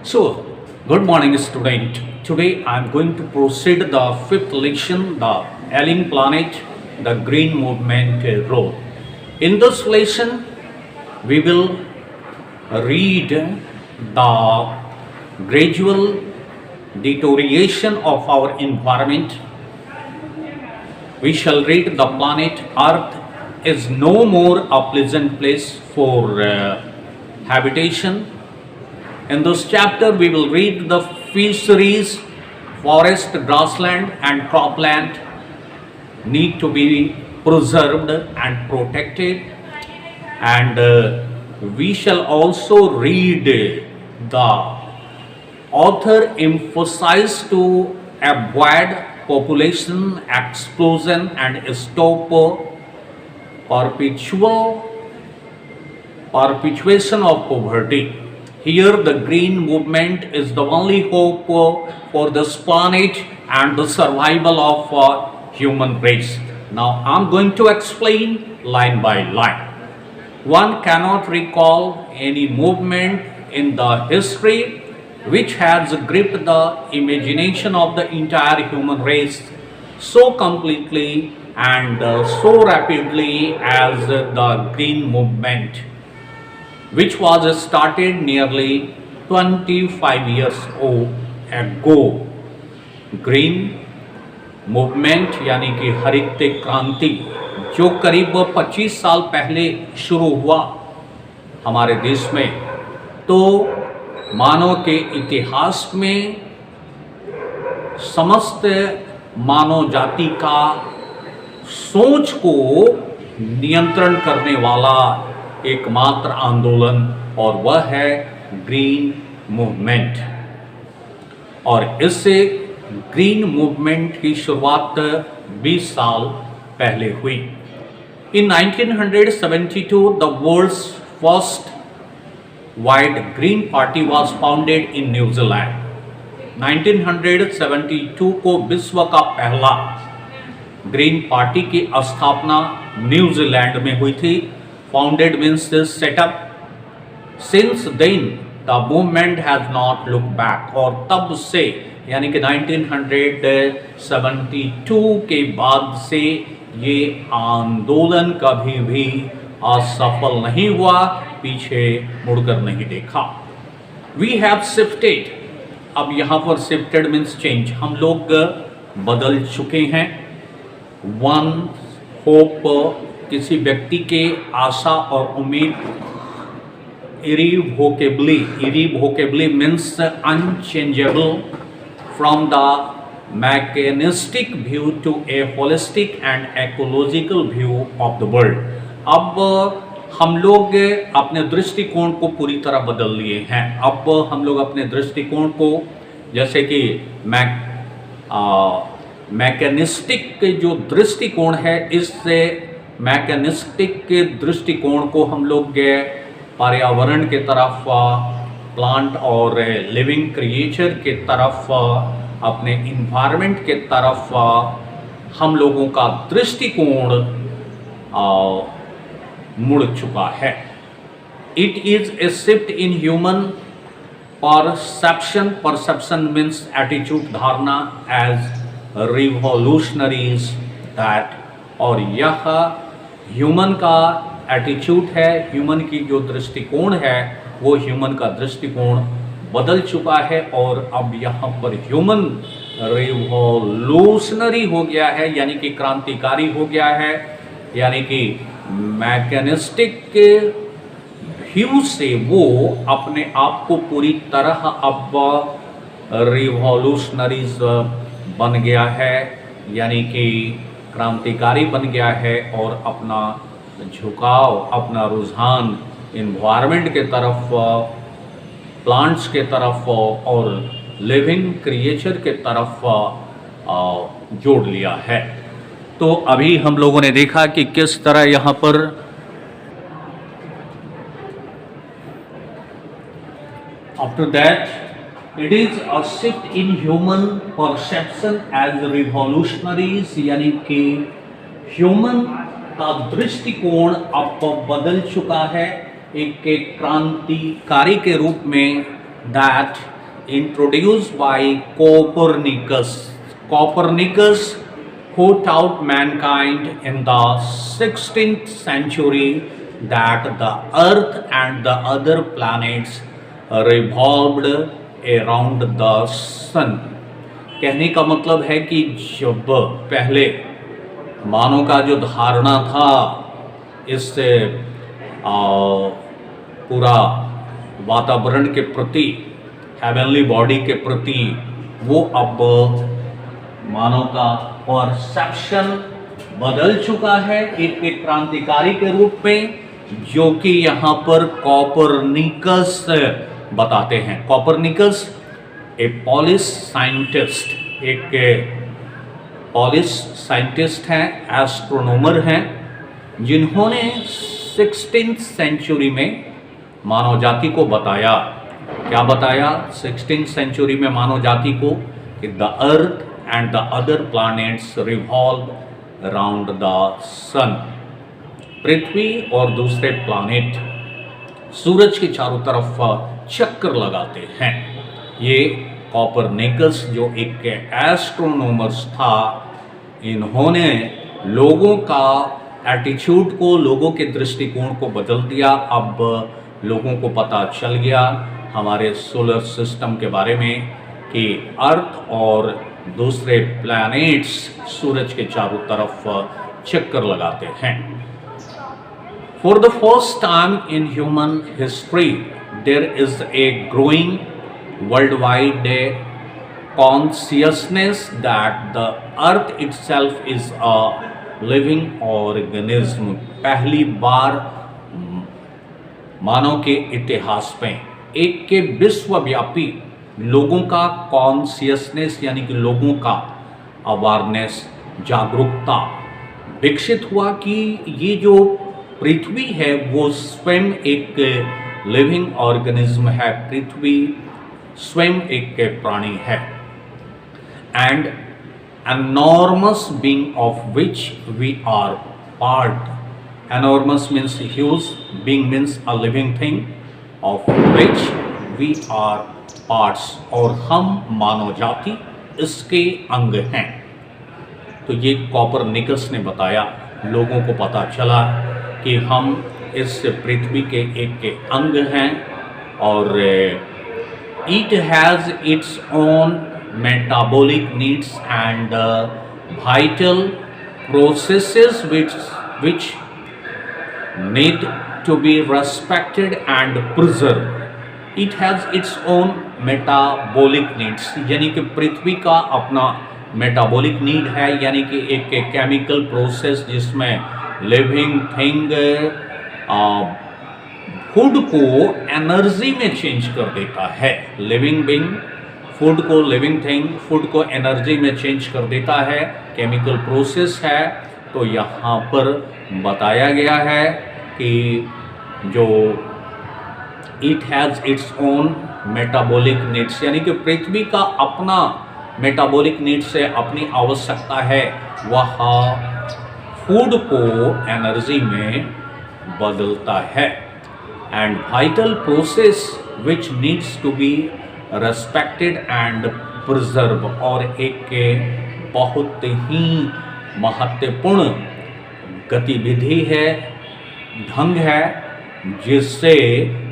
So, good morning, student. Today I am going to proceed the fifth lesson, the alien planet, the green movement role. In this lesson, we will read the gradual deterioration of our environment. We shall read the planet Earth is no more a pleasant place for habitation. In this chapter, we will read the fisheries, forest, grassland, and cropland need to be preserved and protected. And we shall also read the author emphasized to avoid population explosion and stop perpetuation of poverty. Here, the green movement is the only hope for this planet and the survival of human race. Now, I'm going to explain line by line. One cannot recall any movement in the history which has gripped the imagination of the entire human race so completely and so rapidly as the green movement, which was started nearly 25 years ago. Green movement यानी कि हरित क्रांति जो करीब 25 साल पहले शुरू हुआ हमारे देश में, तो मानव के इतिहास में समस्त मानव जाति का सोच को नियंत्रण करने वाला एकमात्र आंदोलन और वह है ग्रीन मूवमेंट। और इससे ग्रीन मूवमेंट की शुरुआत 20 साल पहले हुई। In 1972 the world's first wide green party was founded in New Zealand. 1972 को विश्व का पहला ग्रीन पार्टी की स्थापना न्यूजीलैंड में हुई थी। Founded means set up. Since then, the movement has not looked back. और तब से यानी कि 1972 के बाद से ये आंदोलन कभी भी असफल नहीं हुआ, पीछे मुड़कर नहीं देखा। We have shifted. अब यहाँ पर shifted means change. हम लोग बदल चुके हैं। One hope किसी व्यक्ति के आशा और उम्मीद irrevocably means unchangeable from the mechanistic view to a holistic and ecological view of the world। अब हम लोग अपने दृष्टिकोण को पूरी तरह बदल लिए हैं। अब हम लोग अपने दृष्टिकोण को, जैसे कि मैकेनिस्टिक जो दृष्टिकोण है, इससे मैकेनिस्टिक के दृष्टिकोण को हम लोग पर्यावरण के तरफ, प्लांट और लिविंग क्रिएचर के तरफ, अपने इन्वायरमेंट के तरफ हम लोगों का दृष्टिकोण मुड़ चुका है। It is a shift in human perception means attitude, धारणा एज रिवॉल्यूशनरीज दैट, और यह ह्यूमन का एटीट्यूड है, ह्यूमन की जो दृष्टिकोण है वो ह्यूमन का दृष्टिकोण बदल चुका है और अब यहाँ पर ह्यूमन रिवॉल्यूशनरी हो गया है, यानी कि क्रांतिकारी हो गया है, यानी कि मैकेनिस्टिक व्यू से वो अपने आप को पूरी तरह अब रिवॉल्यूशनरीज बन गया है, यानी कि क्रांतिकारी बन गया है और अपना झुकाव, अपना रुझान इन्वायरमेंट के तरफ, प्लांट्स के तरफ और लिविंग क्रिएचर के तरफ जोड़ लिया है। तो अभी हम लोगों ने देखा कि किस तरह यहाँ पर after that it is a shift in human perception as revolutionaries, यानी कि ह्यूमन का दृष्टिकोण अब बदल चुका है, एक क्रांतिकारी के रूप में that introduced by Copernicus. Copernicus, who taught mankind in the 16th century that the Earth and the other planets revolved around the sun. कहने का मतलब है कि जब पहले मानव का जो धारणा था इस पूरा वातावरण के प्रति, हेवनली बॉडी के प्रति, वो अब मानव का परसेप्शन बदल चुका है एक क्रांतिकारी के रूप में, जो कि यहाँ पर कॉपरनिकस बताते हैं. कॉपरनिकस ए पॉलिश साइंटिस्ट, एक पॉलिश साइंटिस्ट हैं, एस्ट्रोनॉमर हैं, जिन्होंने 16th सेंचुरी में मानव जाति को बताया. क्या बताया 16th सेंचुरी में मानव जाति को? कि the earth and the other planets revolve around the sun. पृथ्वी और दूसरे प्लैनेट सूरज के चारों तरफ चक्कर लगाते हैं. ये कॉपरनिकस जो एक एस्ट्रोनॉमर्स था, इन्होंने लोगों का एटीट्यूड को, लोगों के दृष्टिकोण को बदल दिया. अब लोगों को पता चल गया हमारे सोलर सिस्टम के बारे में कि अर्थ और दूसरे प्लैनेट्स सूरज के चारों तरफ चक्कर लगाते हैं. For the first time in human history there is a growing worldwide consciousness that the earth itself is a living organism. पहली बार मानव के इतिहास में एक के विश्वव्यापी लोगों का कॉन्शियसनेस यानी कि लोगों का अवेयरनेस, जागरूकता विकसित हुआ कि ये जो पृथ्वी है वो स्वयं एक लिविंग ऑर्गेनिज्म है, पृथ्वी स्वयं एक प्राणी है. And enormous being of which we are part. Enormous means huge, being means a living thing of which we are parts. और हम मानव जाति इसके अंग हैं. तो ये कॉपरनिकस ने बताया, लोगों को पता चला कि हम इस पृथ्वी के एक अंग हैं और it has its own metabolic needs and vital processes which need to be respected and preserved. It has its own metabolic needs, यानी कि पृथ्वी का अपना मेटाबॉलिक नीड है, यानी कि एक केमिकल प्रोसेस जिसमें लिविंग थिंग फूड को एनर्जी में चेंज कर देता है. लिविंग बीइंग फूड को, लिविंग थिंग फूड को एनर्जी में चेंज कर देता है, केमिकल प्रोसेस है. तो यहाँ पर बताया गया है कि जो it has its own metabolic needs, यानी कि पृथ्वी का अपना मेटाबॉलिक नीड्स है, अपनी आवश्यकता है, वह फूड को एनर्जी में बदलता है. And vital process which needs to be respected and preserve, और एक बहुत ही महत्वपूर्ण गतिविधि है, ढंग है, जिससे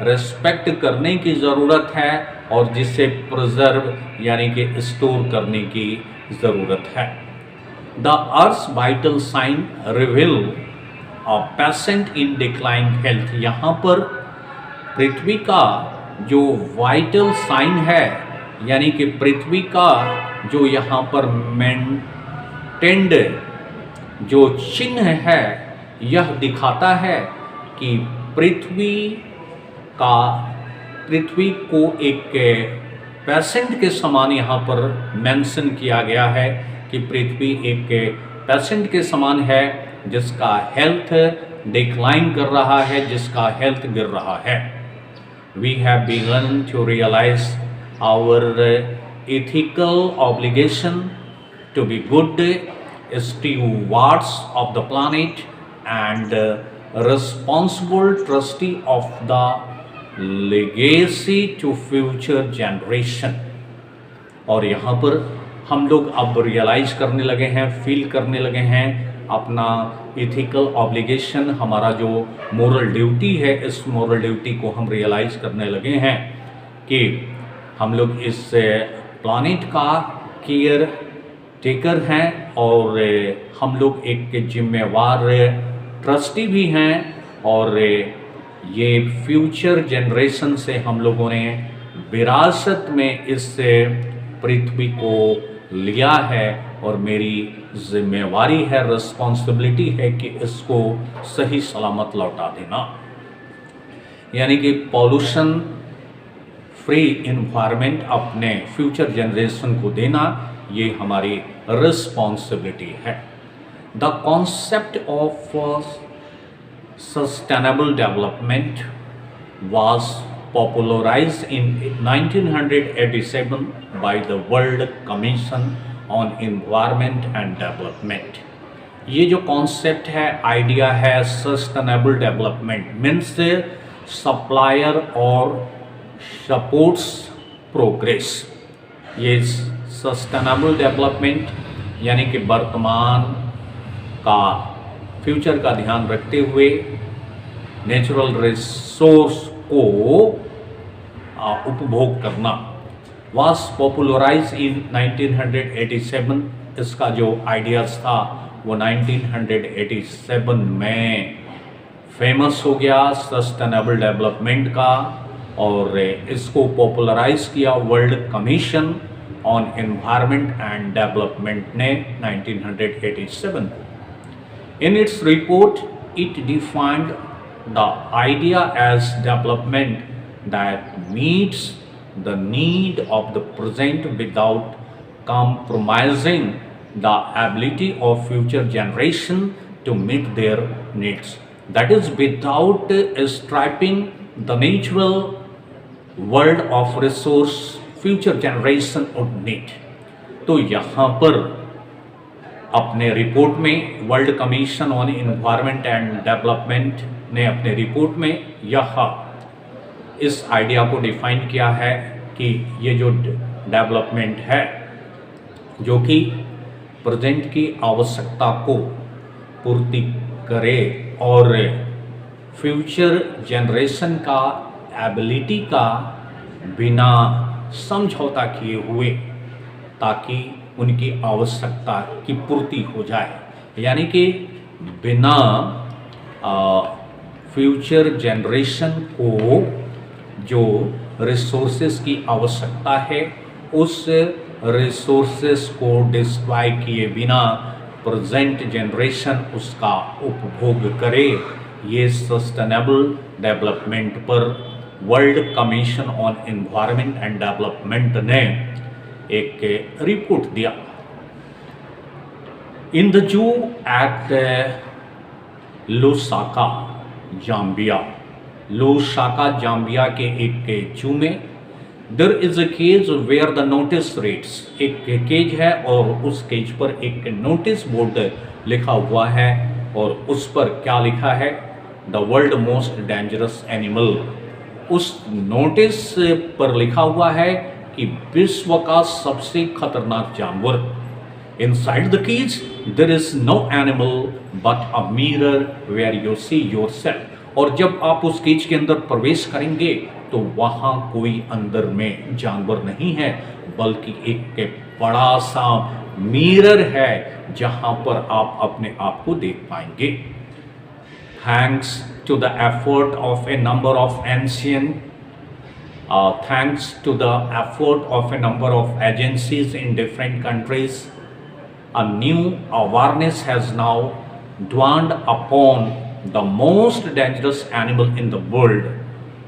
रेस्पेक्ट करने की ज़रूरत है और जिसे प्रिजर्व यानी कि स्टोर करने की ज़रूरत है. The earth vital sign reveal a patient in decline health. यहाँ पर पृथ्वी का जो वाइटल साइन है, यानी कि पृथ्वी का जो यहाँ पर मेंटेन्ड जो चिन्ह है, यह दिखाता है कि पृथ्वी को एक पेशेंट के समान यहाँ पर मेंशन किया गया है कि पृथ्वी एक पेशेंट के समान है जिसका हेल्थ डिक्लाइन कर रहा है, जिसका हेल्थ गिर रहा है. We have begun to realize our ethical obligation to be good stewards of the planet and responsible trustee of the legacy to future generation। और यहाँ पर हम लोग अब रियलाइज करने लगे हैं, फील करने लगे हैं अपना इथिकल ऑब्लिगेशन, हमारा जो मोरल ड्यूटी है, इस मोरल ड्यूटी को हम रियलाइज करने लगे हैं कि हम लोग इस प्लैनेट का केयर टेकर हैं और हम लोग एक जिम्मेवार ट्रस्टी भी हैं। और ये फ्यूचर जनरेशन से हम लोगों ने विरासत में इस पृथ्वी को लिया है और मेरी जिम्मेवारी है, रिस्पॉन्सिबिलिटी है कि इसको सही सलामत लौटा देना, यानी कि पॉल्यूशन फ्री इन्वायरमेंट अपने फ्यूचर जनरेशन को देना, ये हमारी रिस्पॉन्सिबिलिटी है। The concept of sustainable development was popularized in 1987 by the World Commission on Environment and Development। ये जो कॉन्सेप्ट है, आइडिया है, सस्टेनेबल डेवलपमेंट मीन्स सप्लायर और सपोर्ट्स प्रोग्रेस। ये सस्टेनेबल डेवलपमेंट यानी कि वर्तमान का, फ्यूचर का ध्यान रखते हुए नेचुरल रिसोर्स को उपभोग करना, वाज पॉपुलराइज इन 1987। इसका जो आइडियाज़ था वो 1987 में फेमस हो गया सस्टेनेबल डेवलपमेंट का, और इसको पॉपुलराइज किया world Commission on Environment and Development ने 1987 को। In its report, it defined the idea as development that meets the need of the present without compromising the ability of future generation to meet their needs. That is, without stripping the natural world of resource future generation would need। तो यहाँ पर अपने report में world Commission on Environment and Development ने अपने report में यह इस आइडिया को डिफाइन किया है कि ये जो डेवलपमेंट है जो कि प्रेजेंट की आवश्यकता को पूर्ति करे और फ्यूचर जनरेशन का एबिलिटी का बिना समझौता किए हुए, ताकि उनकी आवश्यकता की पूर्ति हो जाए, यानी कि बिना फ्यूचर जनरेशन को जो रिसोर्सेज की आवश्यकता है उस रिसोर्सेज को डिस्ट्रॉय किए बिना प्रेजेंट जनरेशन उसका उपभोग करे। ये सस्टेनेबल डेवलपमेंट पर World Commission on Environment and Development ने एक रिपोर्ट दिया। In the zoo at Lusaka Zambia, Lusaka Zambia के एक जू में there is a cage where the notice reads, एक केज है और उस केज पर एक नोटिस बोर्ड लिखा हुआ है और उस पर क्या लिखा है, the world most dangerous animal. उस नोटिस पर लिखा हुआ है कि विश्व का सबसे खतरनाक जानवर। Inside the cage there is no animal but a mirror where you see yourself. और जब आप उस केज के अंदर प्रवेश करेंगे तो वहाँ कोई अंदर में जानवर नहीं है, बल्कि एक बड़ा सा मिरर है जहाँ पर आप अपने आप को देख पाएंगे। Thanks to the effort of a number of ancient thanks to the effort of a number of agencies in different countries, a new awareness has now dawned upon the most dangerous animal in the world।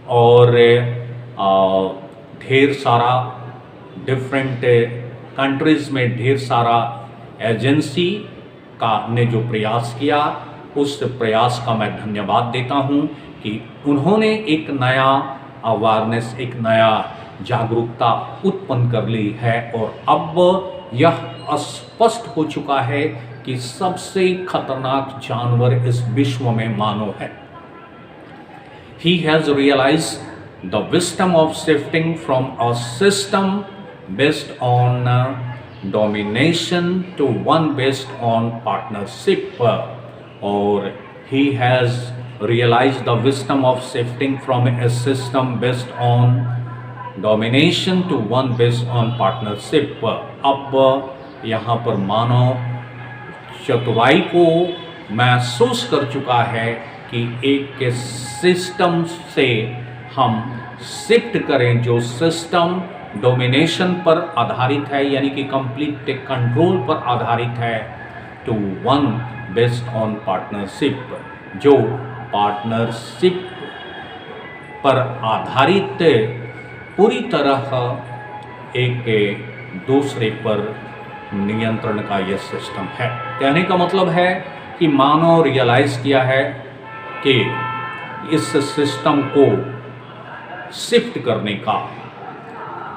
और ढेर सारा different countries में ढेर सारा agency का ने जो प्रयास किया, उस प्रयास का मैं धन्यवाद देता हूँ कि उन्होंने एक नया अवेयरनेस, एक नया जागरूकता उत्पन्न कर ली है और अब यह स्पष्ट हो चुका है कि सबसे खतरनाक जानवर इस विश्व में मानव है। He has realized the wisdom of shifting from a system based on domination to one based on partnership. Or he has realized the wisdom of shifting from a system based on domination to one based on partnership. अब यहाँ पर मानव चतुराई को महसूस कर चुका है कि एक के सिस्टम से हम शिफ्ट करें जो सिस्टम डोमिनेशन पर आधारित है, यानी कि कंप्लीट कंट्रोल पर आधारित है, to one based on partnership, जो पार्टनरशिप पर आधारित पूरी तरह एक दूसरे पर नियंत्रण का यह सिस्टम है। कहने का मतलब है कि मानव रियलाइज किया है कि इस सिस्टम को शिफ्ट करने का,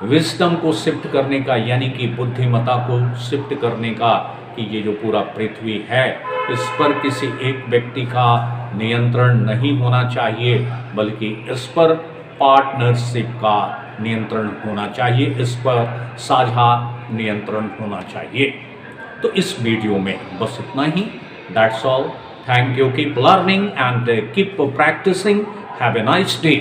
विजडम को शिफ्ट करने का, यानी कि बुद्धिमत्ता को शिफ्ट करने का, कि ये जो पूरा पृथ्वी है इस पर किसी एक व्यक्ति का नियंत्रण नहीं होना चाहिए, बल्कि इस पर पार्टनरशिप का नियंत्रण होना चाहिए, इस पर साझा नियंत्रण होना चाहिए। तो इस वीडियो में बस इतना ही। That's all. Thank you. Keep learning and keep practising. Have a nice day.